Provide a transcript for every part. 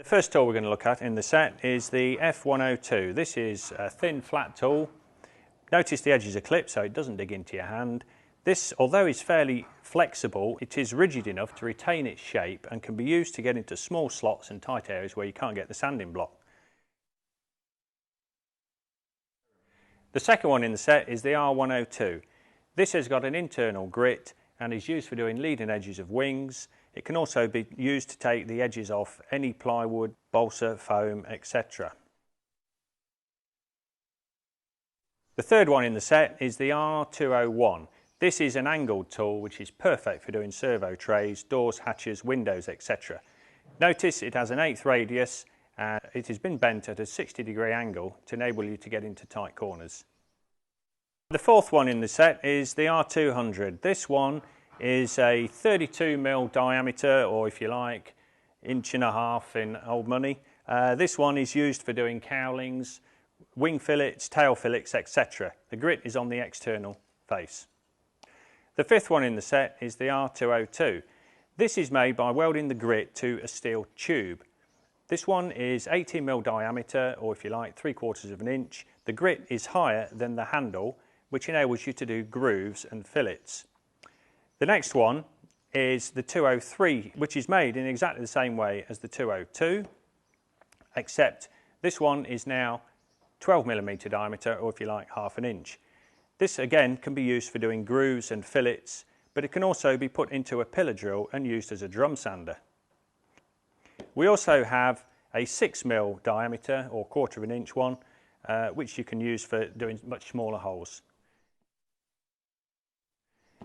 The first tool we're going to look at in the set is the F102. This is a thin flat tool. Notice the edges are clipped so it doesn't dig into your hand. This, although is fairly flexible, it is rigid enough to retain its shape and can be used to get into small slots and tight areas where you can't get the sanding block. The second one in the set is the R102. This has got an internal grit and is used for doing leading edges of wings. It can also be used to take the edges off any plywood, balsa, foam, etc. The third one in the set is the R201. This is an angled tool which is perfect for doing servo trays, doors, hatches, windows, etc. Notice it has an 1/8 radius and it has been bent at a 60-degree angle to enable you to get into tight corners. The fourth one in the set is the R200. This one is a 32mm diameter, or if you like, 1.5 in old money. This one is used for doing cowlings, wing fillets, tail fillets, etc. The grit is on the external face. The fifth one in the set is the R202. This is made by welding the grit to a steel tube. This one is 18mm diameter, or if you like, 3/4 inch. The grit is higher than the handle, which enables you to do grooves and fillets. The next one is the 203, which is made in exactly the same way as the 202, except this one is now 12mm diameter, or if you like, 1/2 inch. This again can be used for doing grooves and fillets, but it can also be put into a pillar drill and used as a drum sander. We also have a 6mm diameter, or 1/4 inch one, which you can use for doing much smaller holes.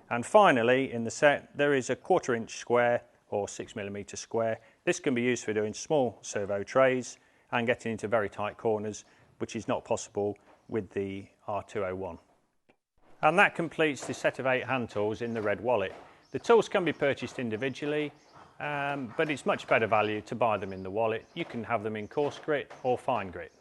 And finally, in the set, there is a 1/4 inch square, or 6mm square. This can be used for doing small servo trays and getting into very tight corners, which is not possible with the R201. And that completes the set of 8 hand tools in the red wallet. The tools can be purchased individually, but it's much better value to buy them in the wallet. You can have them in coarse grit or fine grit.